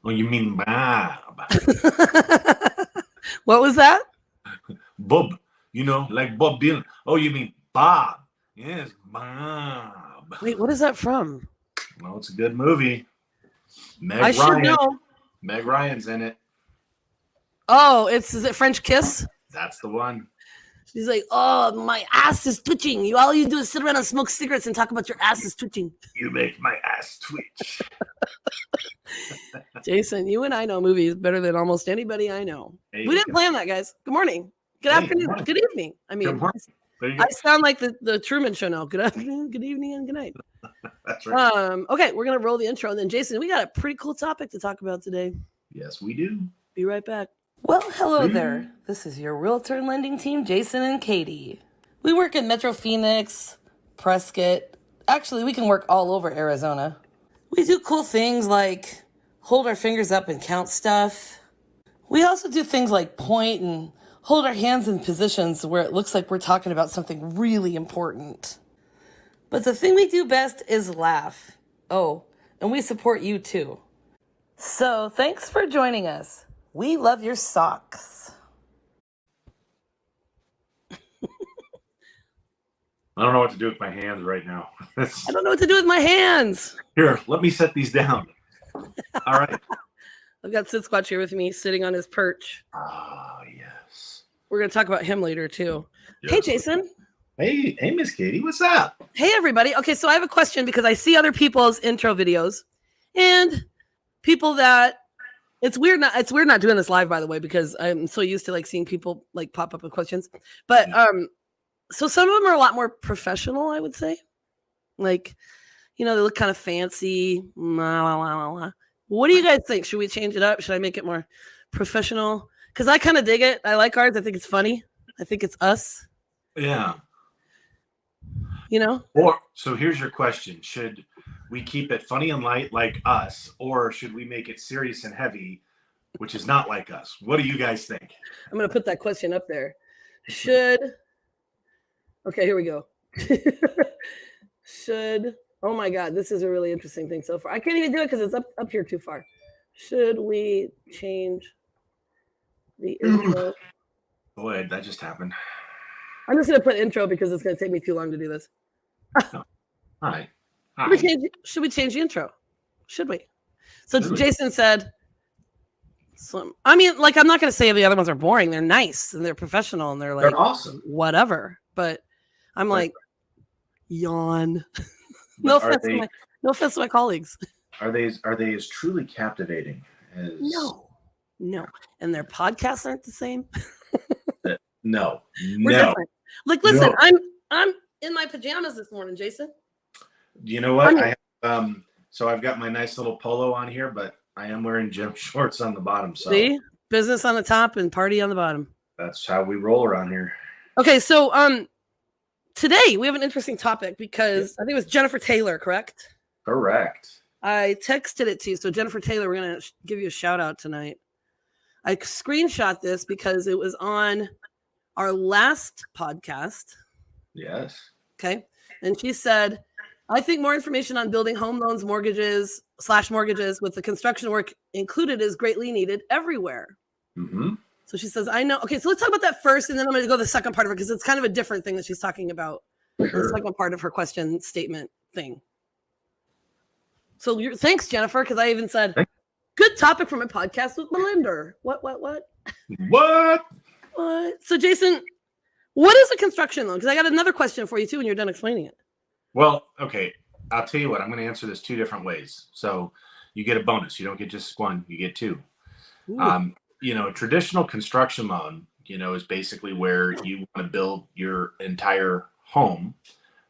Oh, you mean Bob? What was that? Bob. Like Bob Dylan. Oh, you mean Bob? Yes, Bob. Wait, what is that from? Well, it's a good movie. I should know. Meg Ryan's in it. Oh, is it French Kiss? That's the one. She's like, oh, my ass is twitching. All you do is sit around and smoke cigarettes and talk about your ass is twitching. You make my ass twitch. Jason, you and I know movies better than almost anybody I know. We didn't plan that, guys. Good morning. Good afternoon. Good evening. I mean, I sound like the Truman Show now. Good afternoon, good evening, and good night. That's right. Okay, we're going to roll the intro. And then, Jason, we got a pretty cool topic to talk about today. Yes, we do. Be right back. Well, hello there. This is your realtor and lending team, Jason and Katie. We work in Metro Phoenix, Prescott. Actually, we can work all over Arizona. We do cool things like hold our fingers up and count stuff. We also do things like point and hold our hands in positions where it looks like we're talking about something really important. But the thing we do best is laugh. Oh, and we support you too. So thanks for joining us. We love your socks. I don't know what to do with my hands right now. I don't know what to do with my hands. Here, let me set these down. All right. I've got Sasquatch here with me, sitting on his perch. Ah, yes. We're going to talk about him later, too. Yes. Hey, Jason. Hey, Miss Katie. What's up? Hey, everybody. Okay, so I have a question because I see other people's intro videos and people that it's weird not doing this live, by the way, because I'm so used to like seeing people like pop up with questions. But so some of them are a lot more professional, I would say. Like, they look kind of fancy. What do you guys think? Should we change it up? Should I make it more professional? Because I kind of dig it. I like ours. I think it's funny. I think it's us. Yeah. So here's your question. Should we keep it funny and light like us, or should we make it serious and heavy, which is not like us? What do you guys think? I'm going to put that question up there. Okay, here we go. Oh my God, this is a really interesting thing so far. I can't even do it because it's up here too far. Should we change the intro? Boy, that just happened. I'm just going to put intro because it's going to take me too long to do this. All right. Should we change the intro? Should we? So Jason said, I'm not going to say the other ones are boring. They're nice and they're professional and they're awesome. Whatever. But I'm like, yawn. No offense to my colleagues. Are they as truly captivating as? No. And their podcasts aren't the same. No. We're different. Like, listen, no. I'm in my pajamas this morning, Jason. You know what? So I've got my nice little polo on here, but I am wearing gym shorts on the bottom. So see, business on the top and party on the bottom. That's how we roll around here. Okay, so today we have an interesting topic because I think it was Jennifer Taylor, correct? Correct. I texted it to you. So Jennifer Taylor, we're going to give you a shout out tonight. I screenshot this because it was on our last podcast. Yes. Okay. And she said, I think more information on building home loans, mortgages with the construction work included is greatly needed everywhere. Mm-hmm. So she says, I know. Okay, so let's talk about that first, and then I'm going to go to the second part of it because it's kind of a different thing that she's talking about. Sure. The second part of her question statement thing. So thanks, Jennifer, because I even said, good topic from a podcast with Melinda. What? So, Jason, what is a construction loan? Because I got another question for you, too, when you're done explaining it. Well, okay. I'll tell you what. I'm going to answer this two different ways. So you get a bonus. You don't get just one. You get two. A traditional construction loan, is basically where you want to build your entire home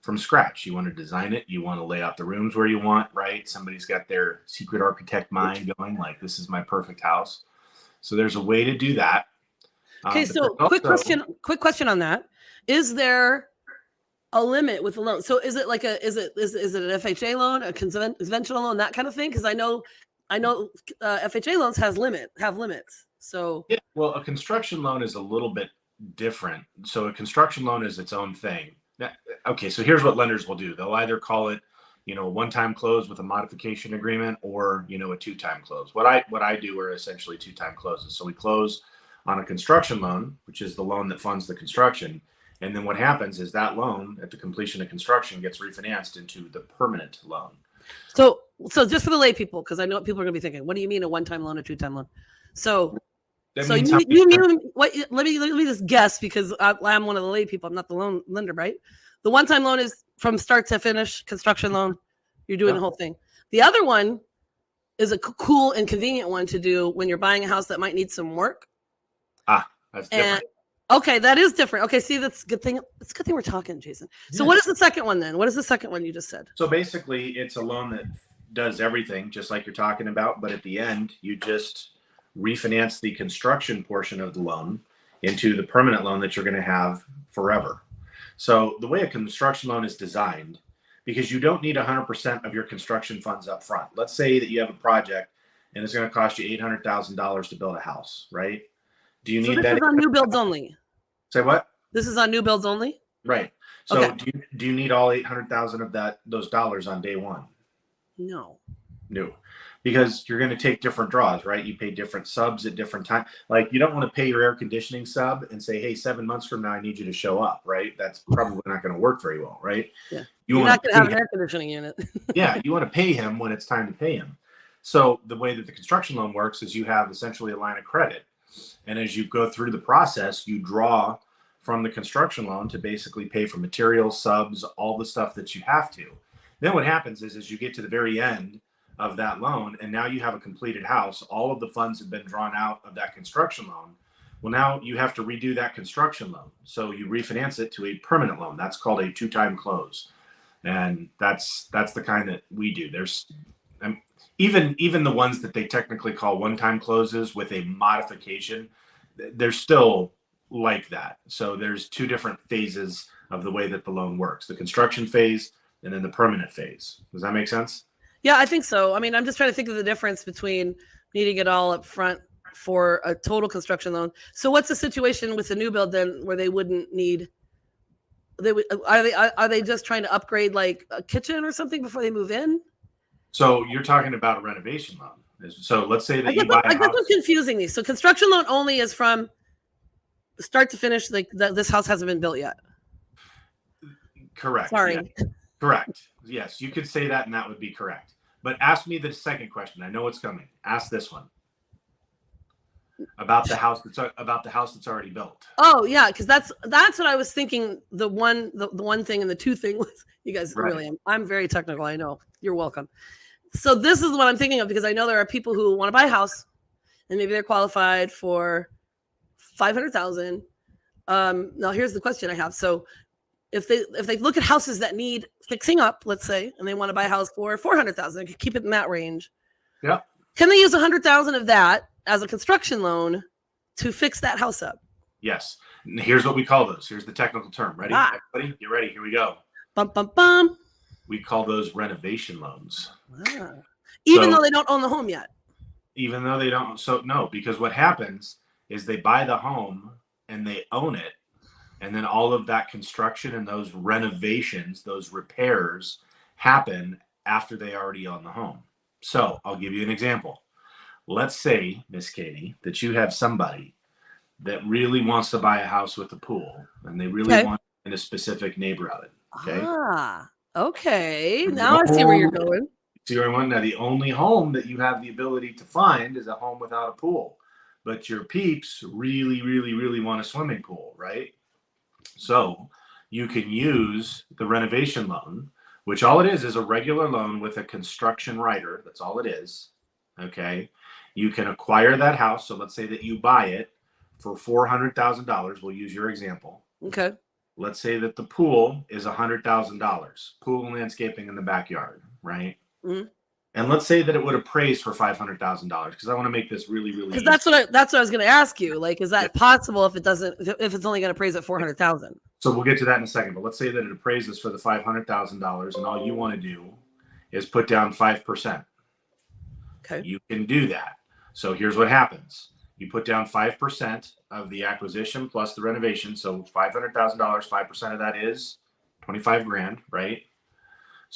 from scratch. You want to design it. You want to lay out the rooms where you want, right? Somebody's got their secret architect mind going, like, this is my perfect house. So there's a way to do that. Okay, so quick question on that. Is there a limit with the loan? So is it like is it an FHA loan, a conventional loan, that kind of thing? Because I know FHA loans have limits. So yeah, well, a construction loan is a little bit different. So a construction loan is its own thing. Now, okay, so here's what lenders will do. They'll either call it a one-time close with a modification agreement, or a two-time close. What I do are essentially two-time closes. So we close on a construction loan, which is the loan that funds the construction, and then what happens is that loan at the completion of construction gets refinanced into the permanent loan. So just for the lay people, because I know what people are going to be thinking, what do you mean a one-time loan or two-time loan? So you mean what? Let me just guess, because I'm one of the lay people. I'm not the loan lender, right? The one-time loan is from start to finish construction loan. You're doing the whole thing. The other one is a cool and convenient one to do when you're buying a house that might need some work. That's different. Okay, that is different. Okay, see, that's a good thing. It's a good thing we're talking, Jason. So what is the second one then? What is the second one you just said? So basically, it's a loan that does everything just like you're talking about, but at the end, you just refinance the construction portion of the loan into the permanent loan that you're going to have forever. So the way a construction loan is designed, because you don't need 100% of your construction funds up front. Let's say that you have a project and it's going to cost you $800,000 to build a house, right? Do you need that? This is on new builds only. Say what? This is on new builds only? Right. So do you need all 800,000 of those dollars on day one? No. Because you're going to take different draws, right? You pay different subs at different times. Like, you don't want to pay your air conditioning sub and say, hey, 7 months from now, I need you to show up, right? That's probably not going to work very well, right? Yeah. You're not going to have an air conditioning unit. Yeah. You want to pay him when it's time to pay him. So the way that the construction loan works is you have essentially a line of credit. And as you go through the process, you draw from the construction loan to basically pay for materials, subs, all the stuff that you have to. Then what happens is, as you get to the very end of that loan, and now you have a completed house, all of the funds have been drawn out of that construction loan. Well, now you have to redo that construction loan. So you refinance it to a permanent loan. That's called a two-time close. And that's the kind that we do. There's even the ones that they technically call one-time closes with a modification, they're still like that. So there's two different phases of the way that the loan works: the construction phase and then the permanent phase. Does that make sense? Yeah, I think so. I mean, I'm just trying to think of the difference between needing it all up front for a total construction loan. So what's the situation with the new build then, where they wouldn't need? Are they just trying to upgrade like a kitchen or something before they move in? So you're talking about a renovation loan. So let's say that you buy a house. I guess I'm confusing these. So construction loan only is from start to finish. Like this house hasn't been built yet. Correct. Sorry. Yeah. Correct. Yes, you could say that, and that would be correct. But ask me the second question. I know what's coming. Ask this one about the house that's already built. Oh yeah, because that's what I was thinking. The one thing and the two thing was, you guys really. I'm very technical. I know. You're welcome. So this is what I'm thinking of, because I know there are people who want to buy a house, and maybe they're qualified for $500,000. Now here's the question I have. So if they look at houses that need fixing up, let's say, and they want to buy a house for $400,000, they could keep it in that range. Yeah. Can they use $100,000 of that as a construction loan to fix that house up? Yes. And here's what we call those. Here's the technical term. Ready? Everybody? You ready? Here we go. Bum, bum, bum. We call those renovation loans. Even though they don't own the home yet. Even though they don't. So no, because what happens is they buy the home and they own it. And then all of that construction and those renovations, those repairs happen after they already own the home. So I'll give you an example. Let's say, Miss Katie, that you have somebody that really wants to buy a house with a pool, and they really want in a specific neighborhood. Okay. Okay. Now I see where you're going. See where I want? Now, the only home that you have the ability to find is a home without a pool. But your peeps really, really, really want a swimming pool, right? So you can use the renovation loan, which all it is a regular loan with a construction rider. That's all it is. Okay. You can acquire that house. So let's say that you buy it for $400,000. We'll use your example. Okay. Let's say that the pool is $100,000. Pool and landscaping in the backyard, right? Mm-hmm. And let's say that it would appraise for $500,000, because I want to make this really, really. Because that's what I was going to ask you. Like, is that possible if it's only going to appraise at $400,000? So we'll get to that in a second. But let's say that it appraises for the $500,000, and all you want to do is put down 5%. Okay. You can do that. So here's what happens: you put down 5% of the acquisition plus the renovation. So $500,000, 5% of that is $25,000, right?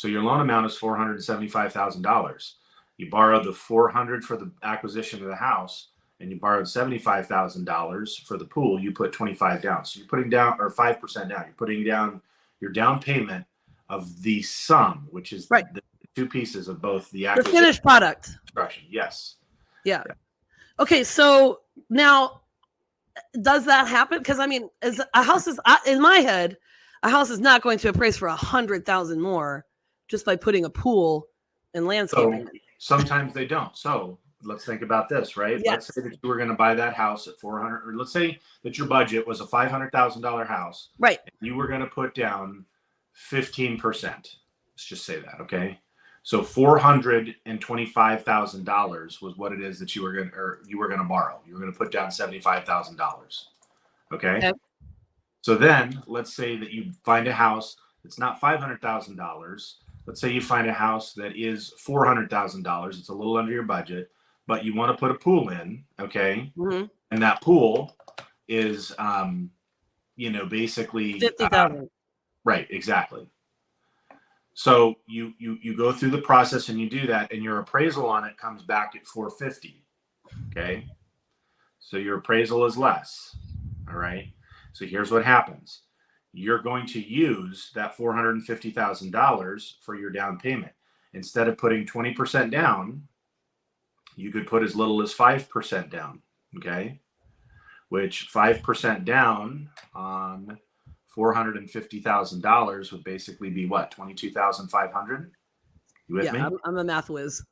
So your loan amount is $475,000. You borrowed the $400 for the acquisition of the house, and you borrowed $75,000 for the pool. You put 25 down. So you're putting down, or 5% down. You're putting down your down payment of the sum, which is right. the two pieces of both the acquisition, the finished product. Construction. Yes. Yeah. Okay. So now, does that happen? Because I mean, as a house is in my head, a house is not going to appraise for $100,000 more just by putting a pool and landscaping. So sometimes they don't. So let's think about this, right? Yes. Let's say that you were going to buy that house at 400, or let's say that your budget was a $500,000 house. Right. You were going to put down 15%. Let's just say that, okay? So $425,000 was what it is that you were going to borrow. You were going to put down $75,000. Okay? So then let's say that you find a house that's not $500,000. Let's say you find a house that is $400,000. It's a little under your budget, but you want to put a pool in, okay? Mm-hmm. And that pool is, basically $50,000. Right, exactly. So you go through the process and you do that, and your appraisal on it comes back at 450. Okay, so your appraisal is less. All right. So here's what happens: you're going to use that $450,000 for your down payment. Instead of putting 20% down, you could put as little as 5% down. Okay, which 5% down on $450,000 would basically be what, 22,500? You with me? I'm a math whiz.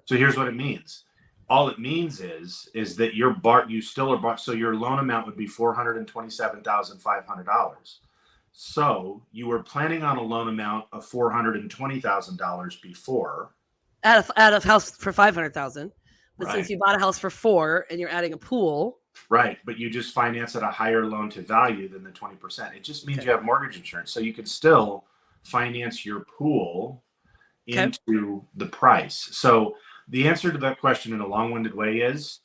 So here's what it means. All it means is that you still are, so your loan amount would be $427,500. So you were planning on a loan amount of $420,000 before. At a house for $500,000, but Right. Since you bought a house for $4 million and you're adding a pool. Right, but you just finance at a higher loan to value than the 20%. It just means you have mortgage insurance, so you can still finance your pool into the price. So the answer to that question in a long-winded way is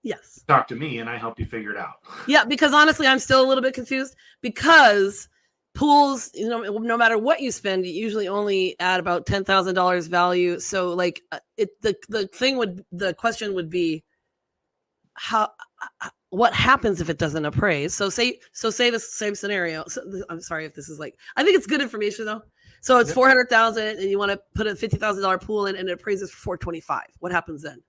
yes. Talk to me and I help you figure it out. Yeah, because honestly, I'm still a little bit confused because pools, no matter what you spend, you usually only add about $10,000 value. So like the question would be what happens if it doesn't appraise? So say the same scenario. So I'm sorry if this is like, I think it's good information though. So it's $400,000 and you want to put a $50,000 pool in and it appraises for $425,000. What happens then?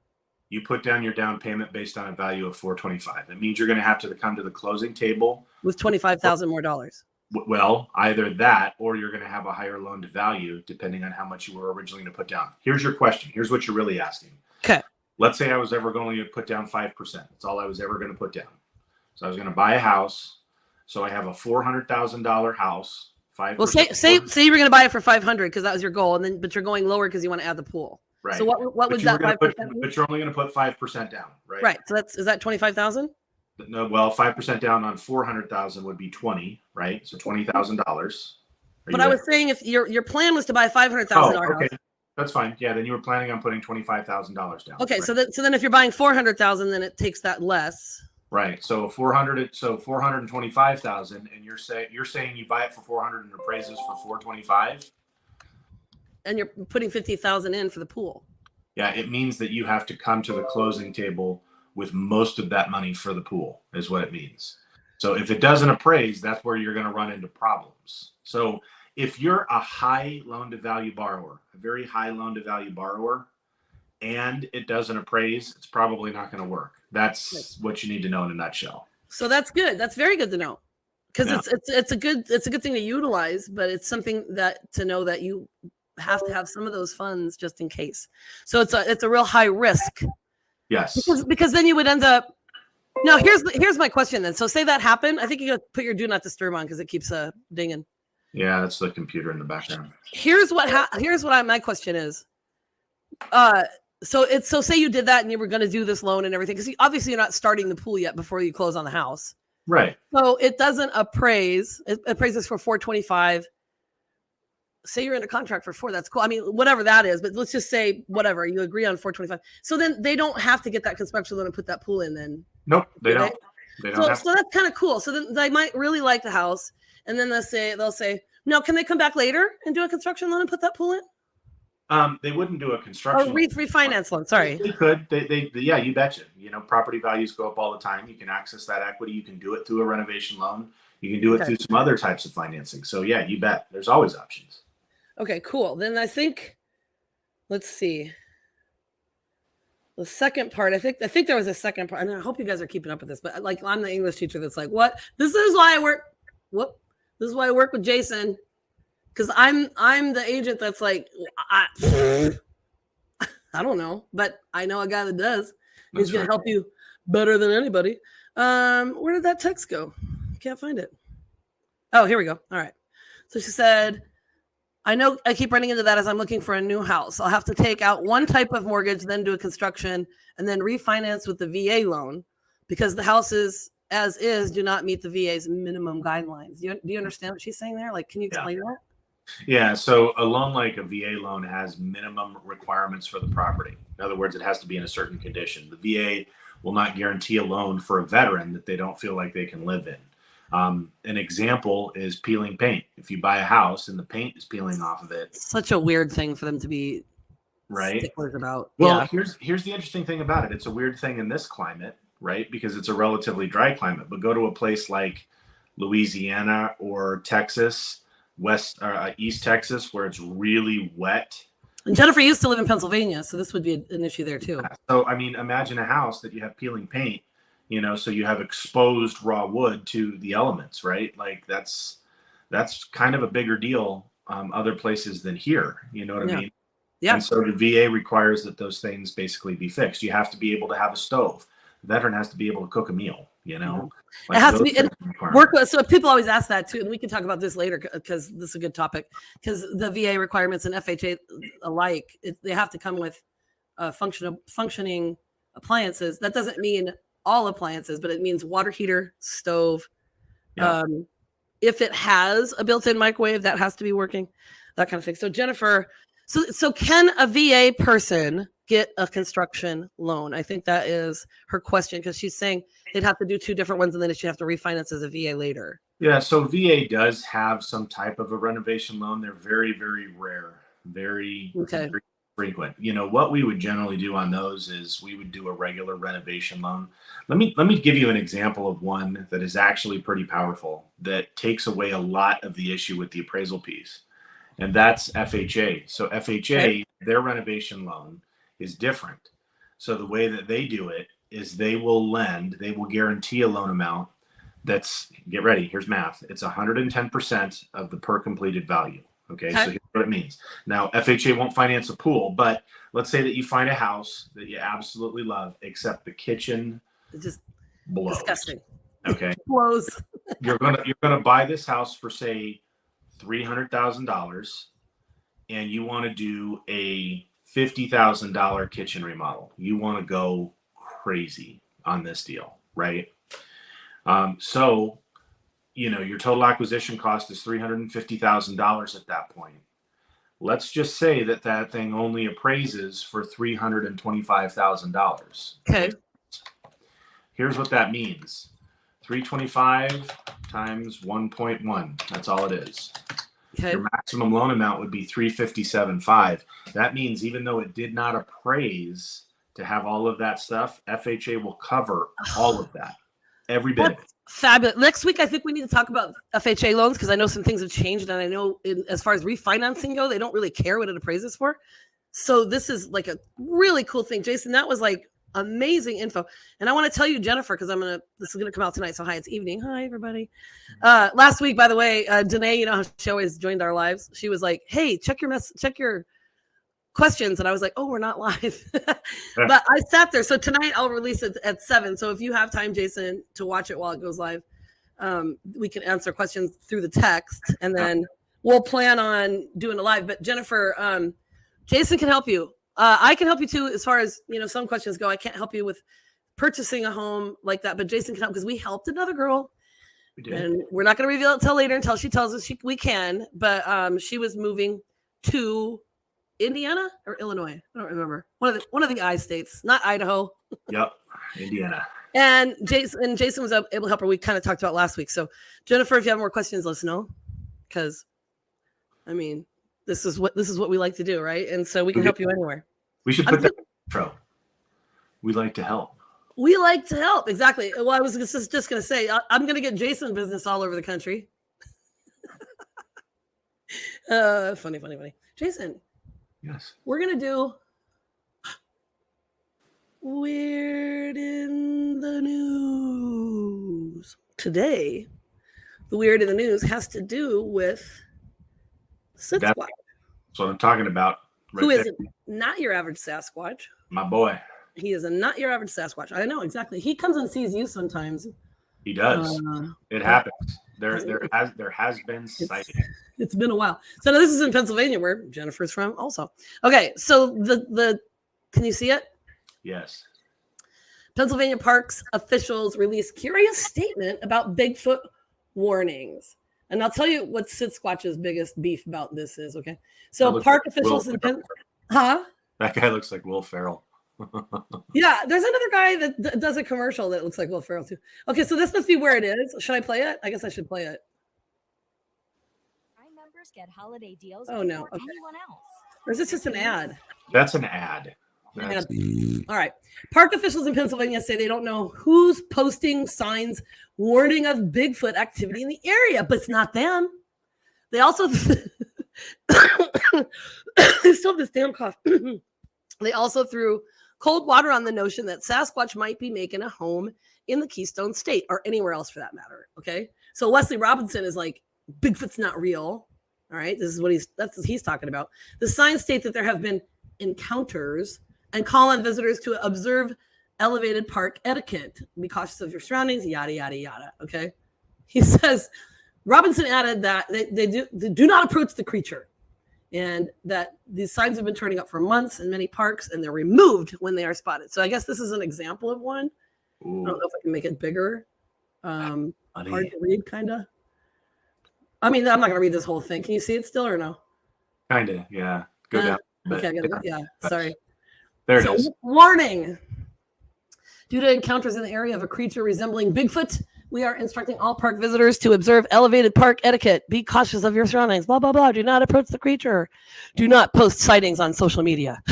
You put down your down payment based on a value of $425,000. It means you're going to have to come to the closing table with $25,000 more dollars. Well, either that or you're going to have a higher loan to value depending on how much you were originally going to put down. Here's your question. Here's what you're really asking. Okay. Let's say I was ever going to put down 5%. That's all I was ever going to put down. So I was going to buy a house. So I have a $400,000 house. 5%. Well, say you were going to buy it for $500,000 because that was your goal, but you're going lower because you want to add the pool. Right. So what would that 5%? But you're only going to put 5% down, right? Right. So is that $25,000? No. Well, 5% down on 400,000 would be 20, right? So $20,000. But I was saying if your plan was to buy $500,000 okay. That's fine. Yeah, then you were planning on putting $25,000 down. Okay, right? so then if you're buying $400,000, then it takes that less. Right. So 425,000, and you're saying you buy it for 400 and appraises for 425, and you're putting 50,000 in for the pool. Yeah, it means that you have to come to the closing table with most of that money for the pool, is what it means. So if it doesn't appraise, that's where you're going to run into problems. So if you're a high loan to value borrower, a very high loan to value borrower, and it doesn't appraise, it's probably not going to work. That's what you need to know in a nutshell. So that's good. That's very good to know, because it's a good thing to utilize, but it's something to know that you have to have some of those funds just in case. So it's a real high risk. Yes. Because then you would end up. Now here's my question then. So say that happened. I think you got to put your do not disturb on because it keeps dinging. Yeah, that's the computer in the background. Here's what my question is. So say you did that and you were going to do this loan and everything, because obviously you're not starting the pool yet before you close on the house. Right. So it doesn't appraise. It appraises for $425,000. Say you're in a contract for $4 million. That's cool. I mean, whatever that is, but let's just say whatever you agree on $425,000. So then they don't have to get that construction loan and put that pool in. Then nope, they don't. So that's kind of cool. So then they might really like the house, and then they'll say, No, can they come back later and do a construction loan and put that pool in? They wouldn't do a construction refinance loan. Sorry. They could. Yeah, you betcha. Property values go up all the time. You can access that equity. You can do it through a renovation loan. You can do it through some other types of financing. So yeah, you bet. There's always options. Okay, cool. Then I think, let's see. The second part, I think there was a second part, and I hope you guys are keeping up with this. But like, I'm the English teacher that's like, what? This is why I work. This is why I work with Jason, because I'm the agent that's like, I don't know, but I know a guy that does. He's going to help you better than anybody. Where did that text go? Can't find it. Oh, here we go. All right. So she said, I know I keep running into that as I'm looking for a new house. I'll have to take out one type of mortgage, then do a construction, and then refinance with the VA loan because the houses as is do not meet the VA's minimum guidelines. Do you understand what she's saying there? Like, can you explain that? Yeah, so a loan like a VA loan has minimum requirements for the property. In other words, it has to be in a certain condition. The VA will not guarantee a loan for a veteran that they don't feel like they can live in. An example is peeling paint. If you buy a house and the paint is peeling off of it, such a weird thing for them to be sticklers about. Well, here's the interesting thing about it. It's a weird thing in this climate, right? Because it's a relatively dry climate. But go to a place like Louisiana or Texas, East Texas, where it's really wet. And Jennifer used to live in Pennsylvania, so this would be an issue there too. So I mean, imagine a house that you have peeling paint. So you have exposed raw wood to the elements, right? Like that's kind of a bigger deal other places than here. You know what I mean? Yeah. And so the VA requires that those things basically be fixed. You have to be able to have a stove. The veteran has to be able to cook a meal, Like it has to be work with. So people always ask that too, and we can talk about this later because this is a good topic. Because the VA requirements and FHA alike, they have to come with functioning appliances. That doesn't mean all appliances, but it means water heater, stove. Yeah. If it has a built-in microwave, that has to be working, that kind of thing. So Jennifer, so can a VA person get a construction loan? I think that is her question, because she's saying they'd have to do two different ones and then she'd have to refinance as a VA later. Yeah, so VA does have some type of a renovation loan. They're very, very rare, very frequent. What we would generally do on those is we would do a regular renovation loan. Let me give you an example of one that is actually pretty powerful, that takes away a lot of the issue with the appraisal piece. And that's FHA. So FHA, their renovation loan is different. So the way that they do it is they will guarantee a loan amount that's, get ready, here's math. It's 110% of the per completed value. Okay, so here's what it means. Now, FHA won't finance a pool, but let's say that you find a house that you absolutely love, except the kitchen just blows. Disgusting. Okay, blows. You're gonna buy this house for say $300,000, and you want to do a $50,000 kitchen remodel. You want to go crazy on this deal, right? So your total acquisition cost is $350,000 at that point. Let's just say that thing only appraises for $325,000. Okay. Here's what that means. 325 times 1.1. That's all it is. Okay. Your maximum loan amount would be $357,500. That means even though it did not appraise to have all of that stuff, FHA will cover all of that. Every bit of it. Fabulous. Next week, I think we need to talk about FHA loans, because I know some things have changed, and I know as far as refinancing go, they don't really care what it appraises for. So this is like a really cool thing. Jason, that was like amazing info. And I want to tell you, Jennifer, because this is going to come out tonight. So hi, it's evening. Hi, everybody. Last week, by the way, Danae, how she always joined our lives. She was like, hey, check your questions. And I was like, oh, we're not live. But I sat there. So tonight I'll release it at 7. So if you have time, Jason, to watch it while it goes live, we can answer questions through the text, and then we'll plan on doing it live. But Jennifer, Jason can help you. I can help you too, as far as, some questions go. I can't help you with purchasing a home like that, but Jason can help, because we helped another girl. We did. And we're not going to reveal it till later, until she tells us we can. But she was moving to Indiana or Illinois. I don't remember. One of the I states, not Idaho. Yep, Indiana. And Jason was able to help her. We kind of talked about last week. So Jennifer, if you have more questions, let us know, because I mean, this is what we like to do, right? And so we can help you anywhere. We should put that in the intro. We like to help. We like to help. Exactly. Well, I was just going to say, I'm going to get Jason business all over the country. Funny. Jason. Yes. We're going to do Weird in the News. Today, the Weird in the News has to do with Sasquatch. That's what I'm talking about. Right Who is not your average Sasquatch. My boy. He is not your average Sasquatch. I know, exactly. He comes and sees you sometimes. He does. It happens. There has been sighting. It's been a while. So now this is in Pennsylvania, where Jennifer's from also. Okay, so the can you see it? Yes. Pennsylvania parks officials released curious statement about Bigfoot warnings. And I'll tell you what Sasquatch's biggest beef about this is, okay? So park officials in That guy looks like Will Ferrell. Yeah, there's another guy that does a commercial that looks like Will Ferrell too. Okay, so this must be where it is. Should I play it? I guess I should play it. Members get holiday deals before anyone else. Or is this just an ad? That's an ad. All right. Park officials in Pennsylvania say they don't know who's posting signs warning of Bigfoot activity in the area, but it's not them. They also they still have this damn cough. They also threw cold water on the notion that Sasquatch might be making a home in the Keystone State or anywhere else for that matter. Okay. So Wesley Robinson is like, Bigfoot's not real. All right. This is what he's talking about. The signs state that there have been encounters and call on visitors to observe elevated park etiquette, be cautious of your surroundings, yada, yada, yada. Okay. He says, Robinson added that they do not approach the creature and that these signs have been turning up for months in many parks and they're removed when they are spotted. So I guess this is an example of one. Ooh. I don't know if I can make it bigger. Hard to read, kind of. I mean, I'm not going to read this whole thing. Can you see it still or no? Kind of, yeah. Go down. Okay, I gotta go. Yeah, sorry. There it is. Warning. Due to encounters in the area of a creature resembling Bigfoot, we are instructing all park visitors to observe elevated park etiquette. Be cautious of your surroundings. Blah, blah, blah. Do not approach the creature. Do not post sightings on social media.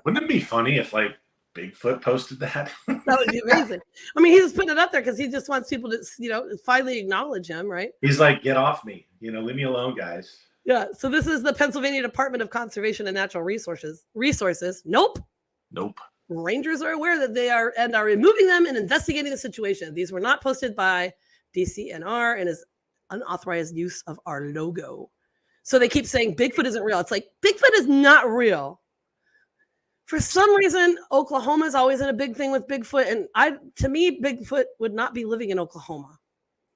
Wouldn't it be funny if, like, Bigfoot posted that? That would be amazing. I mean, he's just putting it up there because he just wants people to, finally acknowledge him, right? He's like, get off me. Leave me alone, guys. Yeah. So this is the Pennsylvania Department of Conservation and Natural Resources. Nope. Rangers are aware that they are removing them and investigating the situation. These were not posted by DCNR and is unauthorized use of our logo. So they keep saying Bigfoot isn't real. It's like, Bigfoot is not real. For some reason, Oklahoma is always in a big thing with Bigfoot. And to me, Bigfoot would not be living in Oklahoma.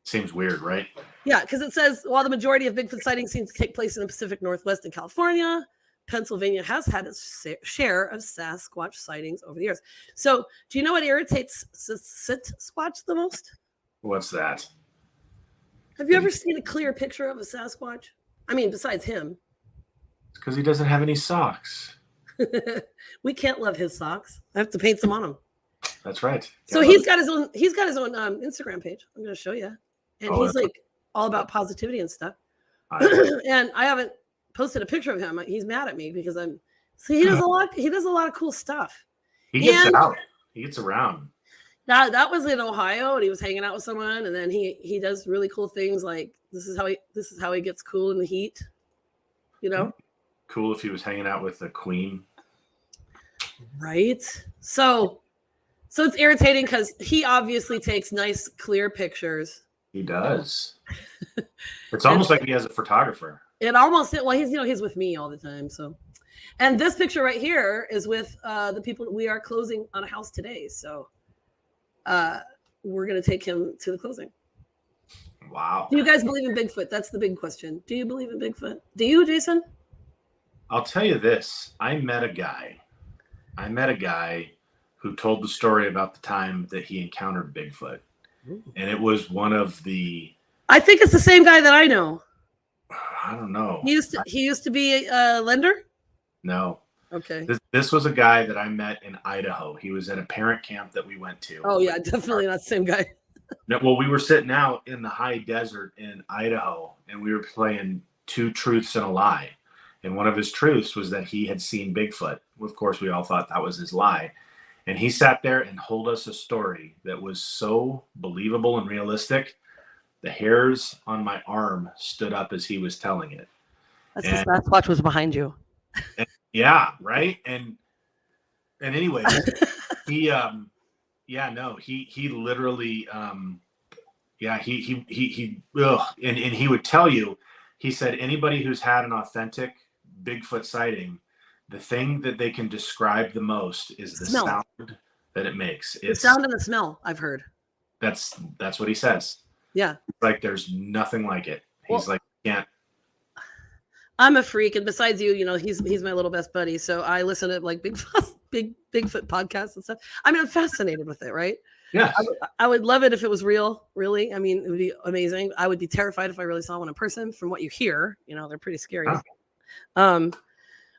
Seems weird, right? Yeah, because it says, while the majority of Bigfoot sightings seem to take place in the Pacific Northwest and California, Pennsylvania has had its share of Sasquatch sightings over the years. So do you know what irritates Sasquatch the most? What's that? Have you ever seen a clear picture of a Sasquatch? I mean, besides him. It's because he doesn't have any socks. We can't love his socks. I have to paint some on him. That's right. So he's got his own Instagram page. I'm going to show you. And he's like all about positivity and stuff. And I haven't posted a picture of him. He's mad at me because he does a lot of cool stuff. He gets out. He gets around. That was in Ohio, and he was hanging out with someone, and then he does really cool things like this is how he gets cool in the heat. Cool if he was hanging out with the queen. Right. So it's irritating because he obviously takes nice, clear pictures. He does. It's almost like he has a photographer. He's with me all the time. So, and this picture right here is with the people we are closing on a house today. So, we're going to take him to the closing. Wow. Do you guys believe in Bigfoot? That's the big question. Do you believe in Bigfoot? Do you, Jason? I'll tell you this. I met a guy who told the story about the time that he encountered Bigfoot. Ooh. And it was one of the... I think it's the same guy that I know. I don't know. He used to be a lender? No. Okay. This was a guy that I met in Idaho. He was at a parent camp that we went to. Oh, yeah, definitely not the same guy. No, well, we were sitting out in the high desert in Idaho, and we were playing two truths and a lie. And one of his truths was that he had seen Bigfoot. Of course, we all thought that was his lie. And he sat there and told us a story that was so believable and realistic. The hairs on my arm stood up as he was telling it. That's because Sasquatch was behind you. Yeah, right. And anyway, he literally and he would tell you, he said anybody who's had an authentic Bigfoot sighting, the thing that they can describe the most is the sound that it makes. It's the sound and the smell, I've heard. That's what he says. Yeah. Like there's nothing like it. He's like, can't. I'm a freak, and besides you, he's my little best buddy. So I listen to like Bigfoot podcasts and stuff. I mean, I'm fascinated with it, right? Yeah. I would love it if it was real, really. I mean, it would be amazing. I would be terrified if I really saw one in person. From what you hear, they're pretty scary. Huh.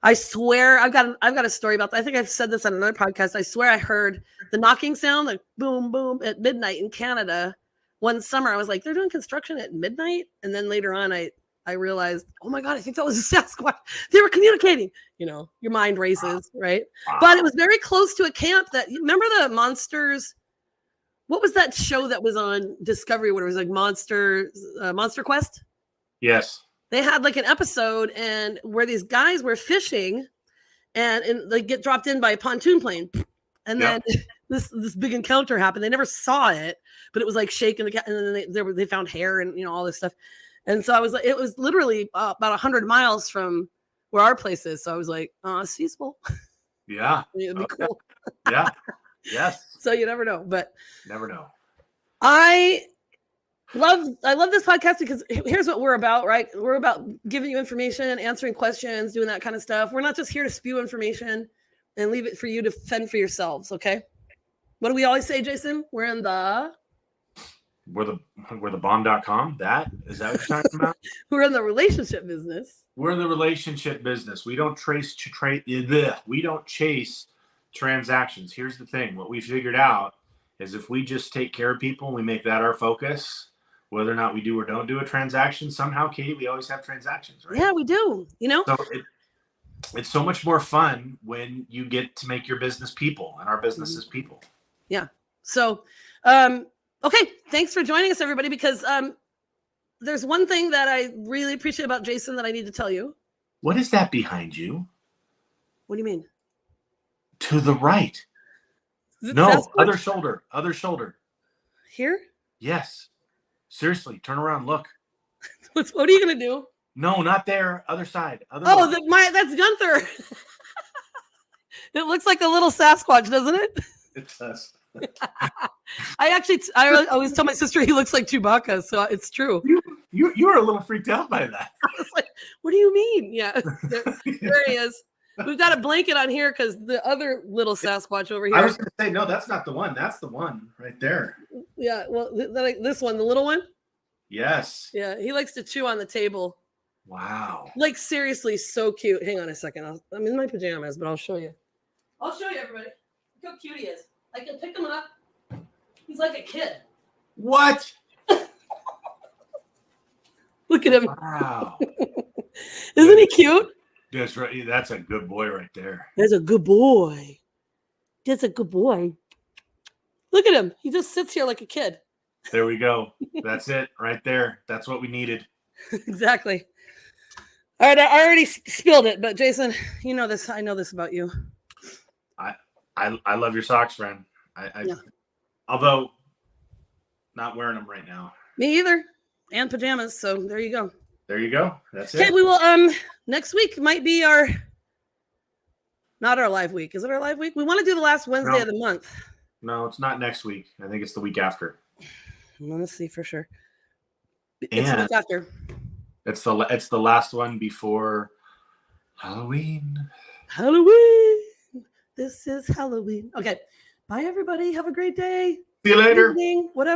I swear I've got a story about that. I think I've said this on another podcast. I swear I heard the knocking sound, like boom, boom at midnight in Canada. One summer, I was like, they're doing construction at midnight. And then later on, I realized, oh my God, I think that was a Sasquatch. They were communicating. Your mind races, right? Wow. But it was very close to a camp remember the monsters? What was that show that was on Discovery where it was like Monster Quest? Yes. They had like an episode and where these guys were fishing and they get dropped in by a pontoon plane. And then this big encounter happened. They never saw it, but it was like shaking and then they found hair and all this stuff. And so I was like, it was literally about 100 miles from where our place is. So I was like, it's feasible. Yeah. It'd be cool. Yeah. Yes. So you never know, but never know. I love this podcast because here's what we're about, right? We're about giving you information, answering questions, doing that kind of stuff. We're not just here to spew information and leave it for you to fend for yourselves. Okay. What do we always say, Jason? We're the bomb.com. Is that what you're talking about? We're in the relationship business. We're in the relationship business. We don't chase transactions. Here's the thing. What we figured out is if we just take care of people and we make that our focus, whether or not we do or don't do a transaction, somehow, Katie, we always have transactions, right? Yeah, we do. So it's so much more fun when you get to make your business people, and our business is people. Yeah. So, okay. Thanks for joining us, everybody, because there's one thing that I really appreciate about Jason that I need to tell you. What is that behind you? What do you mean? To the right. No, other shoulder. Here? Yes. Seriously, turn around, look. What are you going to do? No, not there. Other side. That's Gunther. It looks like a little Sasquatch, doesn't it? It does. I always tell my sister he looks like Chewbacca, so it's true. You were a little freaked out by that. I was like, what do you mean? Yeah, there he is. We've got a blanket on here because the other little Sasquatch over here. I was going to say, no, that's not the one. That's the one right there. Yeah, well, this one, the little one? Yes. Yeah, he likes to chew on the table. Wow. Like, seriously, so cute. Hang on a second. I'm in my pajamas, but I'll show you. I'll show you, everybody. Look how cute he is. I can pick him up. He's like a kid. What? Look at him. Wow. Isn't he cute? That's right. That's a good boy right there. That's a good boy. That's a good boy. Look at him. He just sits here like a kid. There we go. That's it right there. That's what we needed. Exactly. All right. I already spilled it, but Jason, you know this. I know this about you. I love your socks, friend. Although not wearing them right now. Me either. And pajamas. So there you go. There you go. That's it. Okay, we will next week might be not our live week. Is it our live week? We want to do the last Wednesday of the month. No, it's not next week. I think it's the week after. Let's see for sure. It's the week after. It's the last one before Halloween. Halloween. This is Halloween. Okay. Bye everybody. Have a great day. See you later. Evening, whatever.